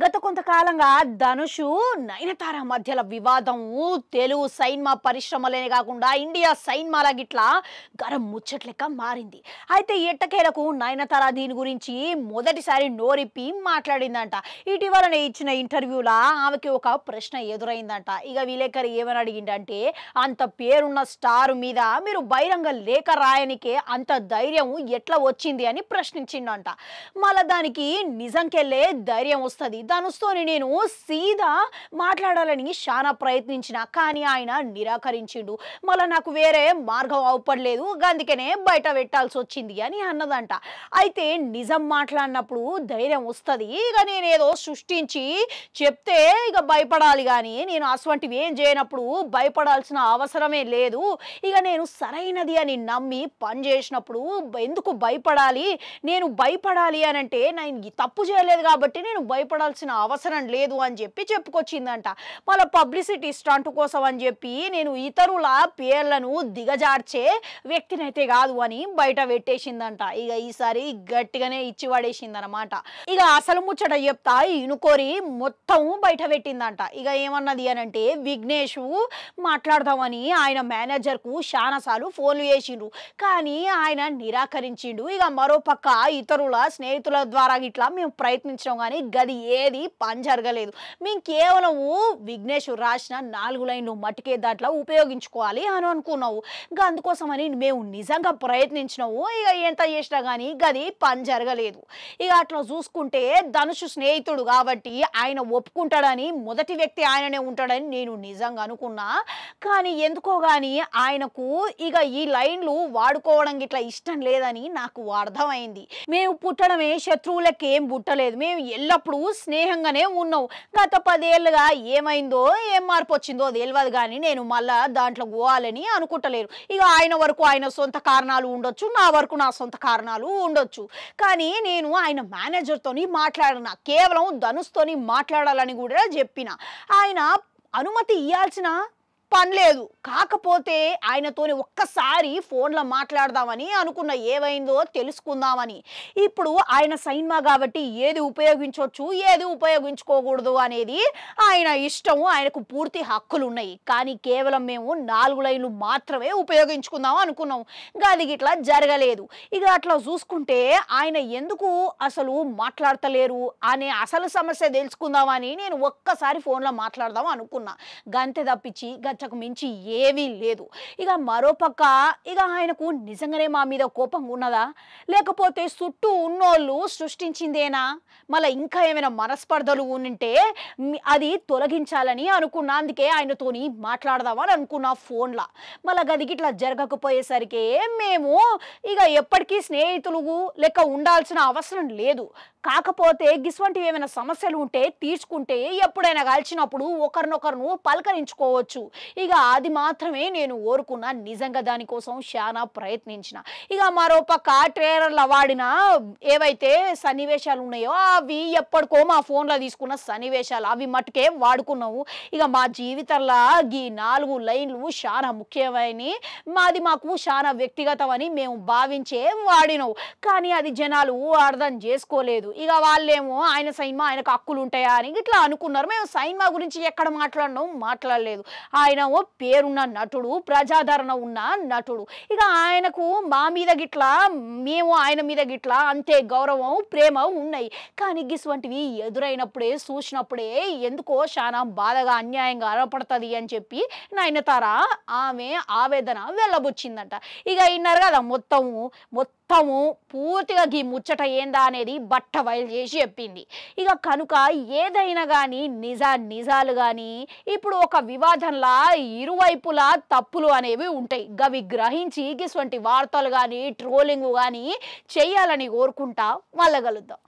గత కొంతకాలంగా ధనుషు నయనతార మధ్యల వివాదము తెలుగు సైన్మా పరిశ్రమలనే కాకుండా ఇండియా సైన్మాల గిట్లా గరం ముచ్చట్లెక్క మారింది. అయితే ఎట్టకేలకు నయనతార దీని గురించి మొదటిసారి నోరిప్పి మాట్లాడిందంట. ఇటీవలనే ఇచ్చిన ఇంటర్వ్యూలా ఆమెకి ఒక ప్రశ్న ఎదురైందంట. ఇక విలేకరి ఏమని అడిగిందంటే, అంత పేరున్న స్టార్ మీద మీరు బహిరంగ లేఖ రాయనికే అంత ధైర్యం ఎట్లా వచ్చింది అని ప్రశ్నించిందంట. మళ్ళా దానికి నిజంకెళ్ళే ధైర్యం వస్తుంది. ధనుస్తోని నేను సీదా మాట్లాడాలని చాలా ప్రయత్నించిన, కానీ ఆయన నిరాకరించిండు. మళ్ళీ నాకు వేరే మార్గం అవపడలేదు, అందుకనే బయట పెట్టాల్సి వచ్చింది అని అన్నదంట. అయితే నిజం మాట్లాడినప్పుడు ధైర్యం వస్తుంది. ఇక నేనేదో సృష్టించి చెప్తే ఇక భయపడాలి, కానీ నేను అటువంటివి ఏం చేయనప్పుడు భయపడాల్సిన అవసరమే లేదు. ఇక నేను సరైనది అని నమ్మి పని చేసినప్పుడు ఎందుకు భయపడాలి? నేను భయపడాలి అని అంటే నేను తప్పు చేయలేదు కాబట్టి నేను భయపడాల్సిన అవసరం లేదు అని చెప్పి చెప్పుకొచ్చిందంట. మళ్ళీ పబ్లిసిటీ స్టంట్ కోసం అని చెప్పి నేను ఇతరుల పేర్లను దిగజార్చే వ్యక్తినైతే కాదు అని బయట పెట్టేసిందంట. ఇక ఈసారి గట్టిగానే ఇచ్చి పడేసిందనమాట. ఇక అసలు ముచ్చట చెప్తా ఇనుకోరి మొత్తం బయట పెట్టిందంట. ఇక ఏమన్నది అని అంటే, విఘ్నేష్ మాట్లాడదామని ఆయన మేనేజర్కు చాలాసార్లు ఫోన్లు చేసిండ్రు, కానీ ఆయన నిరాకరించిండు. ఇక మరోపక్క ఇతరుల స్నేహితుల ద్వారా ఇట్లా మేము ప్రయత్నించాం, కానీ గది ఏది పని జరగలేదు. మేము కేవలం విఘ్నేష్ రాసిన 4 లైన్లు మట్టుకే దాంట్లో ఉపయోగించుకోవాలి అని అనుకున్నావు. ఇంకా అందుకోసమని మేము నిజంగా ప్రయత్నించినావు. ఇక ఎంత చేసినా కానీ గది పని జరగలేదు. ఇక అట్లా చూసుకుంటే ధనుష్ స్నేహితుడు కాబట్టి ఆయన ఒప్పుకుంటాడని, మొదటి వ్యక్తి ఆయననే ఉంటాడని నేను నిజంగా అనుకున్నా. కానీ ఎందుకో కానీ ఆయనకు ఇక ఈ లైన్లు వాడుకోవడం ఇట్లా ఇష్టం లేదని నాకు అర్థమైంది. మేము పుట్టడమే శత్రువులకి ఏం పుట్టలేదు, మేము ఎల్లప్పుడూ స్నేహంగానే ఉన్నాం. గత 10 ఏళ్ళుగా ఏమైందో ఏం మార్పు వచ్చిందో తెలియదు, కానీ నేను మళ్ళా దాంట్లో పోవాలని అనుకుంటలేరు. ఇక ఆయన వరకు ఆయన సొంత కారణాలు ఉండొచ్చు, నా వరకు నా సొంత కారణాలు ఉండొచ్చు. కానీ నేను ఆయన మేనేజర్తోని మాట్లాడిన, కేవలం ధనుస్తోని మాట్లాడాలని కూడా చెప్పిన. ఆయన అనుమతి ఇవ్వాల్సిన పని లేదు. కాకపోతే ఆయనతోని ఒక్కసారి ఫోన్లో మాట్లాడదామని అనుకున్న, ఏమైందో తెలుసుకుందామని. ఇప్పుడు ఆయన సైన్మా కాబట్టి ఏది ఉపయోగించవచ్చు ఏది ఉపయోగించుకోకూడదు అనేది ఆయన ఇష్టము, ఆయనకు పూర్తి హక్కులు ఉన్నాయి. కానీ కేవలం మేము 4 లైన్లు మాత్రమే ఉపయోగించుకుందాం అనుకున్నాం. ఇంకా అది ఇట్లా జరగలేదు. ఇక అట్లా చూసుకుంటే ఆయన ఎందుకు అసలు మాట్లాడతలేరు అనే అసలు సమస్య తెలుసుకుందామని నేను ఒక్కసారి ఫోన్లో మాట్లాడదాం అనుకున్నా. గంతే తప్పించి గంటకు మించి ఏమీ లేదు. ఇక మరోపక్క ఇక ఆయనకు నిజంగానే మా మీద కోపం ఉన్నదా, లేకపోతే చుట్టూ ఉన్నోళ్ళు సృష్టించిందేనా, మళ్ళీ ఇంకా ఏమైనా మనస్పర్ధలు ఉంటే అది తొలగించాలని అనుకున్నా. అందుకే ఆయనతోని మాట్లాడదామని అనుకున్నా ఫోన్లో. మళ్ళీ గదికి ఇట్లా జరగకపోయేసరికి మేము ఇక ఎప్పటికీ స్నేహితులు లెక్క ఉండాల్సిన అవసరం లేదు. కాకపోతే గిస్వంటివి ఏమైనా సమస్యలు ఉంటే తీర్చుకుంటే ఎప్పుడైనా కలిసినప్పుడు ఒకరినొకరును పలకరించుకోవచ్చు. ఇక అది మాత్రమే నేను కోరుకున్నా. నిజంగా దానికోసం చాలా ప్రయత్నించిన. ఇక మరోపక్క ట్రైలర్లో వాడిన ఏవైతే సన్నివేశాలు ఉన్నాయో అవి ఎప్పటికో మా ఫోన్లో తీసుకున్న సన్నివేశాలు, అవి మట్టుకే వాడుకున్నాము. ఇక మా జీవితంలో ఈ 4 లైన్లు చాలా ముఖ్యమైనవి, మాకు చాలా వ్యక్తిగతం అని మేము భావించే వాడినావు. కానీ అది జనాలు అర్థం చేసుకోలేదు. ఇక వాళ్ళేమో ఆయన సైన్మా ఆయనకు హక్కులు ఉంటాయా అని ఇట్లా అనుకున్నారు. మేము సైన్మా గురించి ఎక్కడ మాట్లాడలేదు. ఆయన పేరున్న నటుడు, ప్రజాదరణ ఉన్న నటుడు. ఇక ఆయనకు మా మీద గిట్లా, మేము ఆయన మీద గిట్లా అంతే గౌరవం ప్రేమ ఉన్నాయి. కానీ గిసువంటివి ఎదురైనప్పుడే చూసినప్పుడే ఎందుకో చాలా బాధగా అన్యాయంగా అరపడుతుంది అని చెప్పి నయనతార ఆమె ఆవేదన వెళ్ళబుచ్చిందంట. ఇక విన్నారు కదా మొత్తము పూర్తిగా ఈ ముచ్చట ఏందా అనేది బట్ట బయలు చేసి చెప్పింది. ఇక కనుక ఏదైనా కానీ నిజాలు కానీ ఇప్పుడు ఒక వివాదంలా ఇరువైపులా తప్పులు అనేవి ఉంటాయి. గవి గ్రహించి ఇటువంటి వార్తలు కానీ ట్రోలింగ్ కానీ చెయ్యాలని కోరుకుంటా. మళ్ళీ కలుద్దాం.